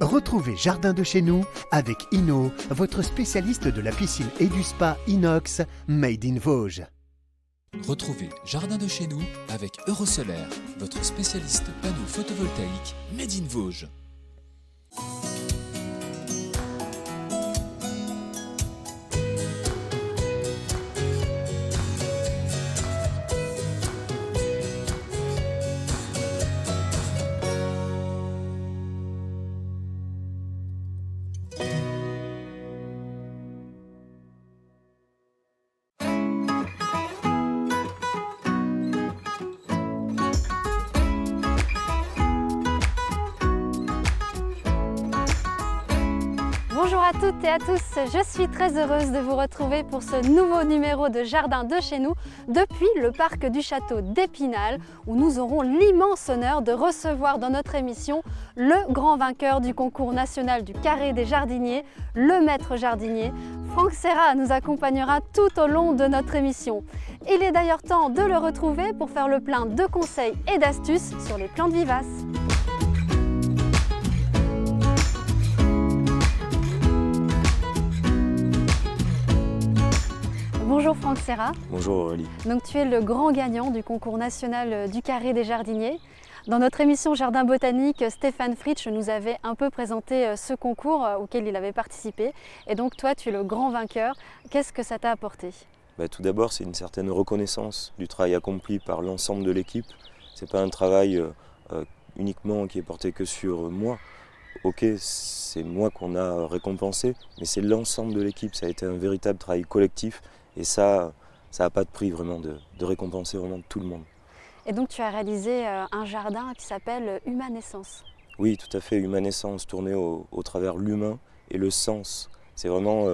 Retrouvez Jardin de chez nous avec Inno, votre spécialiste de la piscine et du spa inox made in Vosges. Retrouvez Jardin de chez nous avec Eurosolaire, votre spécialiste panneaux photovoltaïques made in Vosges. Bonjour à toutes et à tous, je suis très heureuse de vous retrouver pour ce nouveau numéro de Jardin de chez nous depuis le parc du château d'Épinal où nous aurons l'immense honneur de recevoir dans notre émission le grand vainqueur du concours national du carré des jardiniers, le maître jardinier. Franck Serra nous accompagnera tout au long de notre émission. Il est d'ailleurs temps de le retrouver pour faire le plein de conseils et d'astuces sur les plantes vivaces. Bonjour Franck Serra. Bonjour Aurélie. Donc tu es le grand gagnant du concours national du carré des jardiniers. Dans notre émission Jardin botanique, Stéphane Fritsch nous avait un peu présenté ce concours auquel il avait participé. Et donc toi tu es le grand vainqueur. Qu'est-ce que ça t'a apporté ? Tout d'abord, c'est une certaine reconnaissance du travail accompli par l'ensemble de l'équipe. Ce n'est pas un travail uniquement qui est porté que sur moi. Ok, c'est moi qu'on a récompensé, mais c'est l'ensemble de l'équipe. Ça a été un véritable travail collectif. Et ça n'a pas de prix vraiment de récompenser vraiment tout le monde. Et donc tu as réalisé un jardin qui s'appelle Humanescence. Oui, tout à fait, Humanescence, tourné au travers l'humain et le sens. C'est vraiment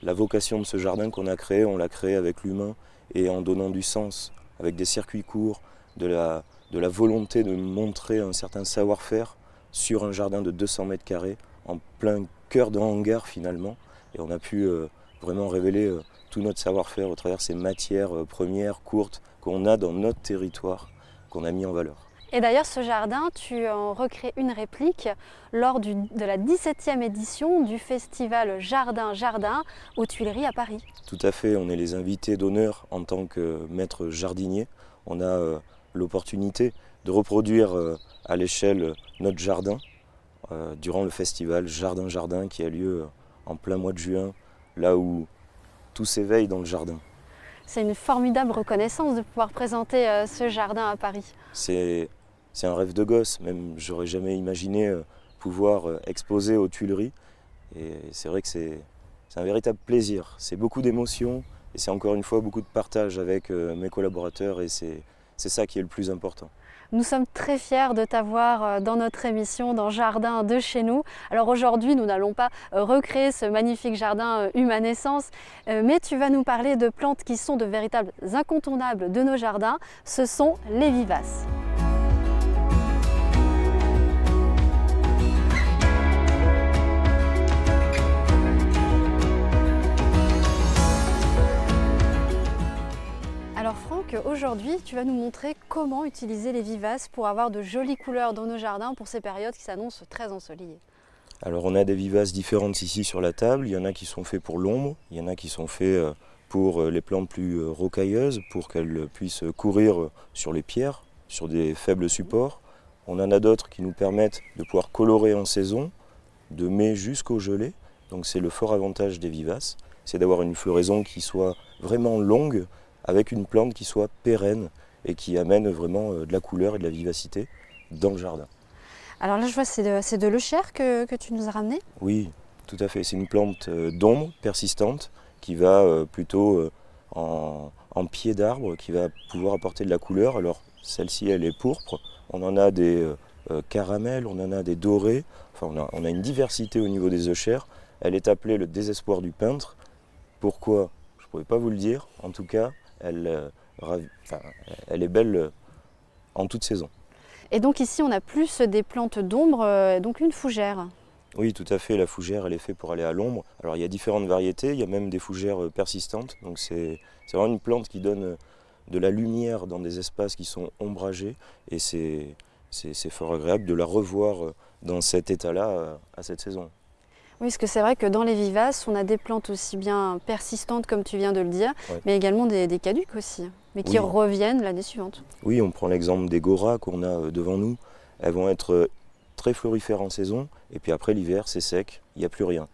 la vocation de ce jardin qu'on a créé, on l'a créé avec l'humain et en donnant du sens, avec des circuits courts, de la volonté de montrer un certain savoir-faire sur un jardin de 200 mètres carrés, en plein cœur d'un hangar finalement. Et on a pu vraiment révéler tout notre savoir-faire au travers de ces matières premières, courtes, qu'on a dans notre territoire, qu'on a mis en valeur. Et d'ailleurs, ce jardin, tu en recrées une réplique lors de la 17e édition du festival Jardin aux Tuileries à Paris. Tout à fait, on est les invités d'honneur en tant que maître jardinier. On a l'opportunité de reproduire à l'échelle notre jardin durant le festival Jardin qui a lieu en plein mois de juin, là où tout s'éveille dans le jardin. C'est une formidable reconnaissance de pouvoir présenter ce jardin à Paris. C'est un rêve de gosse, même j'aurais jamais imaginé pouvoir exposer aux Tuileries. Et c'est vrai que c'est un véritable plaisir. C'est beaucoup d'émotions et c'est encore une fois beaucoup de partage avec mes collaborateurs et c'est ça qui est le plus important. Nous sommes très fiers de t'avoir dans notre émission, dans Jardin de chez nous. Alors aujourd'hui, nous n'allons pas recréer ce magnifique jardin Humanescence, mais tu vas nous parler de plantes qui sont de véritables incontournables de nos jardins. Ce sont les vivaces. Alors Franck, aujourd'hui tu vas nous montrer comment utiliser les vivaces pour avoir de jolies couleurs dans nos jardins pour ces périodes qui s'annoncent très ensoleillées. Alors on a des vivaces différentes ici sur la table, il y en a qui sont faits pour l'ombre, il y en a qui sont faits pour les plantes plus rocailleuses, pour qu'elles puissent courir sur les pierres, sur des faibles supports. On en a d'autres qui nous permettent de pouvoir colorer en saison, de mai jusqu'au gelée, donc c'est le fort avantage des vivaces, c'est d'avoir une floraison qui soit vraiment longue, avec une plante qui soit pérenne et qui amène vraiment de la couleur et de la vivacité dans le jardin. Alors là je vois c'est de l'euchère que tu nous as ramené. Oui, tout à fait. C'est une plante d'ombre persistante qui va plutôt en pied d'arbre, qui va pouvoir apporter de la couleur. Alors celle-ci elle est pourpre, on en a des caramels, on en a des dorés, enfin on a une diversité au niveau des euchères. Elle est appelée le désespoir du peintre. Pourquoi ? Je ne pourrais pas vous le dire, en tout cas elle est belle en toute saison. Et donc ici on a plus des plantes d'ombre, donc une fougère. Oui, tout à fait, la fougère elle est faite pour aller à l'ombre. Alors il y a différentes variétés, il y a même des fougères persistantes, donc c'est vraiment une plante qui donne de la lumière dans des espaces qui sont ombragés et c'est fort agréable de la revoir dans cet état-là à cette saison. Oui, parce que c'est vrai que dans les vivaces, on a des plantes aussi bien persistantes, comme tu viens de le dire, Ouais. mais également des caduques aussi, mais qui Oui. reviennent l'année suivante. Oui, on prend l'exemple des goras qu'on a devant nous. Elles vont être très florifères en saison, et puis après l'hiver, c'est sec, il n'y a plus rien.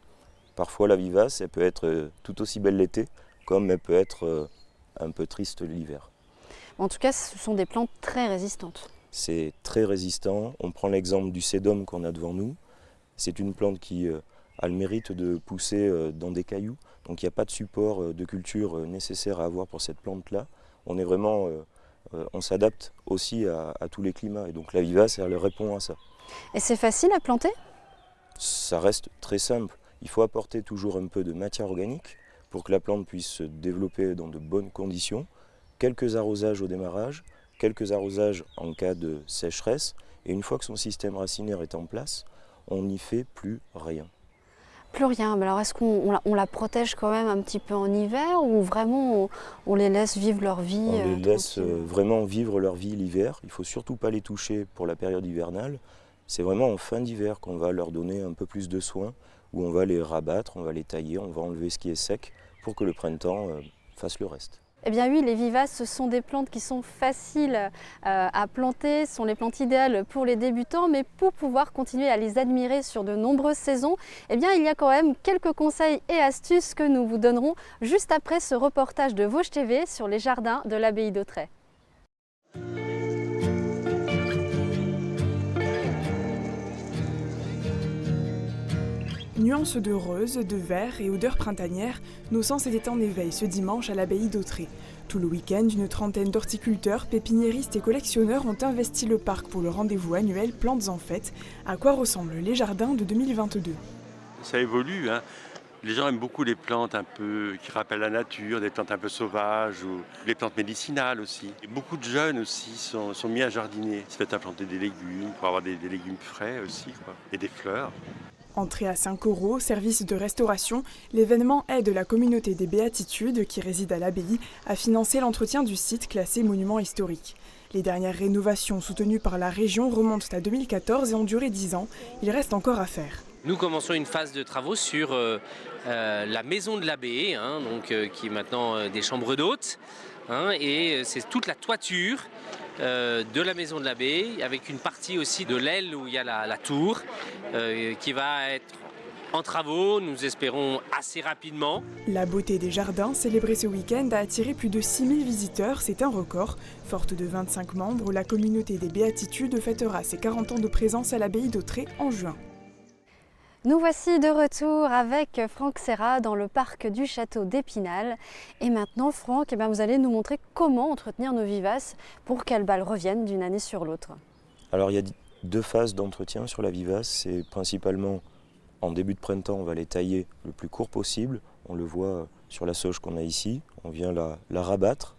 Parfois la vivace, elle peut être tout aussi belle l'été, comme elle peut être un peu triste l'hiver. En tout cas, ce sont des plantes très résistantes. C'est très résistant. On prend l'exemple du sédum qu'on a devant nous. C'est une plante qui a le mérite de pousser dans des cailloux. Donc il n'y a pas de support de culture nécessaire à avoir pour cette plante-là. On est vraiment, on s'adapte aussi à tous les climats. Et donc la vivace, elle répond à ça. Et c'est facile à planter? Ça reste très simple. Il faut apporter toujours un peu de matière organique pour que la plante puisse se développer dans de bonnes conditions. Quelques arrosages au démarrage, quelques arrosages en cas de sécheresse. Et une fois que son système racinaire est en place, on n'y fait plus rien. Plus rien. Mais alors est-ce qu'on la protège quand même un petit peu en hiver ou vraiment on les laisse vivre leur vie? On les laisse tranquille vraiment vivre leur vie l'hiver. Il ne faut surtout pas les toucher pour la période hivernale. C'est vraiment en fin d'hiver qu'on va leur donner un peu plus de soins, où on va les rabattre, on va les tailler, on va enlever ce qui est sec pour que le printemps fasse le reste. Eh bien oui, les vivaces, ce sont des plantes qui sont faciles à planter, ce sont les plantes idéales pour les débutants, mais pour pouvoir continuer à les admirer sur de nombreuses saisons, eh bien il y a quand même quelques conseils et astuces que nous vous donnerons juste après ce reportage de Vosges TV sur les jardins de l'abbaye d'Autray. Nuances de rose, de vert et odeurs printanières, nos sens étaient en éveil ce dimanche à l'abbaye d'Autray. Tout le week-end, une trentaine d'horticulteurs, pépiniéristes et collectionneurs ont investi le parc pour le rendez-vous annuel Plantes en fête. À quoi ressemblent les jardins de 2022 ? Ça évolue, hein. Les gens aiment beaucoup les plantes un peu qui rappellent la nature, des plantes un peu sauvages ou les plantes médicinales aussi. Et beaucoup de jeunes aussi sont mis à jardiner, se mettent à planter des légumes pour avoir des légumes frais aussi, quoi, et des fleurs. Entrée à 5 €, service de restauration, l'événement aide la communauté des Béatitudes, qui réside à l'abbaye, à financer l'entretien du site classé monument historique. Les dernières rénovations soutenues par la région remontent à 2014 et ont duré 10 ans. Il reste encore à faire. Nous commençons une phase de travaux sur la maison de l'abbaye, qui est maintenant des chambres d'hôtes. Et c'est toute la toiture de la maison de l'abbaye, avec une partie aussi de l'aile où il y a la tour, qui va être en travaux, nous espérons assez rapidement. La beauté des jardins, célébrée ce week-end, a attiré plus de 6000 visiteurs, c'est un record. Forte de 25 membres, la communauté des Béatitudes fêtera ses 40 ans de présence à l'abbaye d'Autray en juin. Nous voici de retour avec Franck Serra dans le parc du château d'Épinal. Et maintenant, Franck, vous allez nous montrer comment entretenir nos vivaces pour qu'elles reviennent d'une année sur l'autre. Alors il y a deux phases d'entretien sur la vivace. C'est principalement en début de printemps, on va les tailler le plus court possible. On le voit sur la sauge qu'on a ici. On vient la rabattre.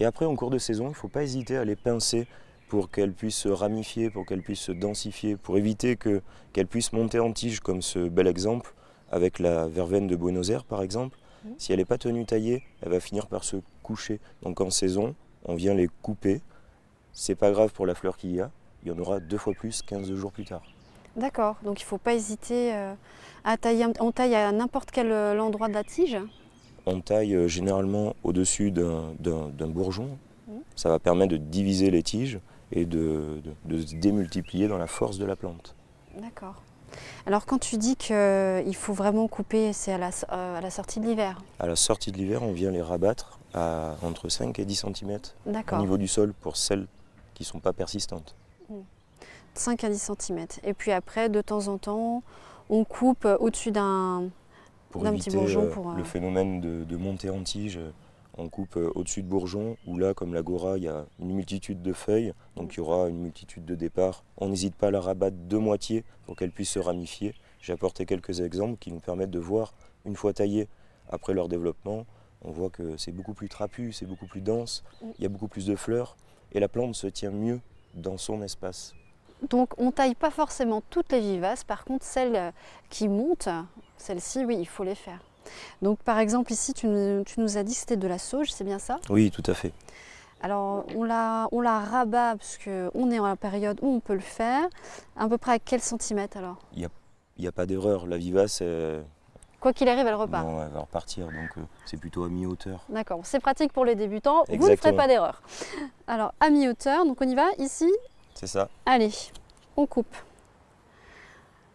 Et après, en cours de saison, il ne faut pas hésiter à les pincer pour qu'elles puissent se ramifier, pour qu'elles puissent se densifier, pour éviter qu'elles puissent monter en tige, comme ce bel exemple avec la verveine de Buenos Aires par exemple. Si elle n'est pas tenue taillée, elle va finir par se coucher. Donc en saison, on vient les couper. C'est pas grave pour la fleur qu'il y a, il y en aura 2 fois plus 15 jours plus tard. D'accord, donc il ne faut pas hésiter à tailler. On taille à n'importe quel endroit de la tige? On taille généralement au-dessus d'un bourgeon. Ça va permettre de diviser les tiges et de se démultiplier dans la force de la plante. D'accord. Alors quand tu dis qu'il faut vraiment couper, c'est à la sortie de l'hiver? À la sortie de l'hiver, on vient les rabattre à entre 5 et 10 cm au niveau du sol pour celles qui ne sont pas persistantes. 5 à 10 cm. Et puis après, de temps en temps, on coupe au-dessus d'un petit bourgeon. Pour le phénomène de montée en tige, on coupe au-dessus de bourgeons, où là, comme l'agora, il y a une multitude de feuilles, donc il y aura une multitude de départs. On n'hésite pas à la rabattre de moitié pour qu'elle puisse se ramifier. J'ai apporté quelques exemples qui nous permettent de voir, une fois taillées, après leur développement, on voit que c'est beaucoup plus trapu, c'est beaucoup plus dense, il y a beaucoup plus de fleurs, et la plante se tient mieux dans son espace. Donc on ne taille pas forcément toutes les vivaces, par contre celles qui montent, celles-ci, oui, il faut les faire. Donc par exemple ici, tu nous as dit que c'était de la sauge, c'est bien ça? Oui, tout à fait. Alors on la rabat parce qu'on est en la période où on peut le faire. À peu près à quel centimètre alors? Il n'y a pas d'erreur. La vivace, Quoi qu'il arrive, elle repart. non, elle va repartir, donc c'est plutôt à mi-hauteur. D'accord, c'est pratique pour les débutants, vous ne Exactement. ferez pas d'erreur. Alors à mi-hauteur, donc on y va ici. C'est ça. Allez, on coupe.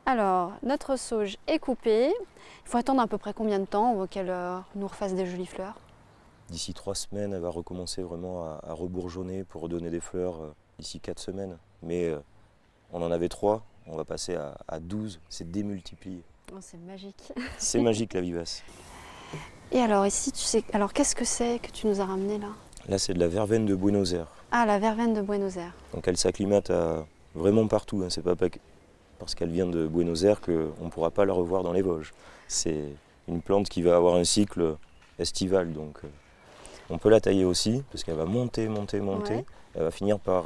Alors notre sauge est coupée. Il faut attendre à peu près combien de temps avant qu'elle nous refasse des jolies fleurs? D'ici 3 semaines, elle va recommencer vraiment à rebourgeonner pour redonner des fleurs d'ici 4 semaines. Mais on en avait 3, on va passer à 12, c'est démultiplié. Oh, c'est magique. C'est magique la vivace. Et alors ici, tu sais, alors qu'est-ce que c'est que tu nous as ramené là? Là, c'est de la verveine de Buenos Aires. Ah, la verveine de Buenos Aires. Donc elle s'acclimate vraiment partout. C'est pas parce qu'elle vient de Buenos Aires qu'on ne pourra pas la revoir dans les Vosges. C'est une plante qui va avoir un cycle estival. Donc on peut la tailler aussi parce qu'elle va monter. Ouais. Elle va finir par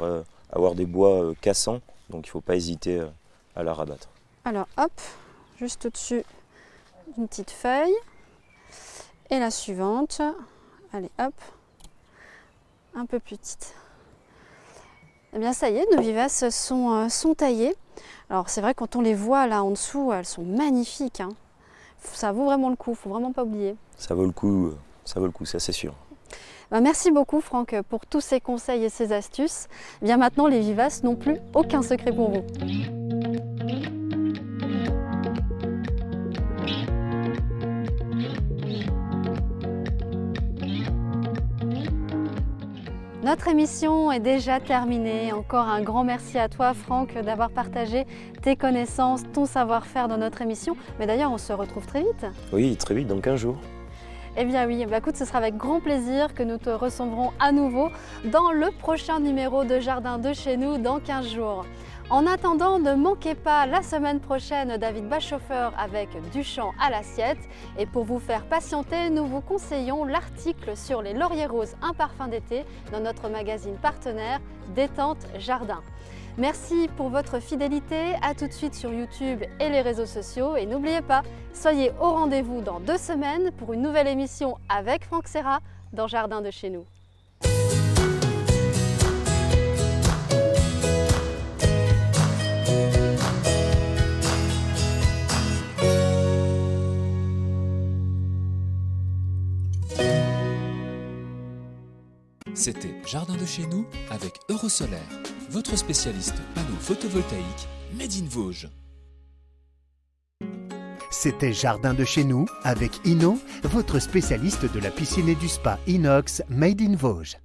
avoir des bois cassants. Donc il ne faut pas hésiter à la rabattre. Alors hop, juste au-dessus d'une petite feuille. Et la suivante. Allez hop, un peu plus petite. Eh bien ça y est, nos vivaces sont taillées. Alors c'est vrai, quand on les voit là en dessous, elles sont magnifiques, hein. Ça vaut vraiment le coup, il ne faut vraiment pas oublier. Ça vaut le coup, ça c'est sûr. Ben, merci beaucoup Franck pour tous ces conseils et ces astuces. Eh bien maintenant les vivaces n'ont plus aucun secret pour vous. Notre émission est déjà terminée. Encore un grand merci à toi Franck d'avoir partagé tes connaissances, ton savoir-faire dans notre émission. Mais d'ailleurs on se retrouve très vite. Oui, très vite, dans 15 jours. Eh bien oui, bah écoute, ce sera avec grand plaisir que nous te recevrons à nouveau dans le prochain numéro de Jardin de chez nous dans 15 jours. En attendant, ne manquez pas la semaine prochaine David Bachauffeur avec Du champ à l'assiette. Et pour vous faire patienter, nous vous conseillons l'article sur les lauriers roses, un parfum d'été dans notre magazine partenaire Détente Jardin. Merci pour votre fidélité, à tout de suite sur YouTube et les réseaux sociaux. Et n'oubliez pas, soyez au rendez-vous dans 2 semaines pour une nouvelle émission avec Franck Serra dans Jardin de chez nous. C'était Jardin de chez nous avec Eurosolaire, votre spécialiste panneaux photovoltaïques Made in Vosges. C'était Jardin de chez nous avec Ino, votre spécialiste de la piscine et du spa inox Made in Vosges.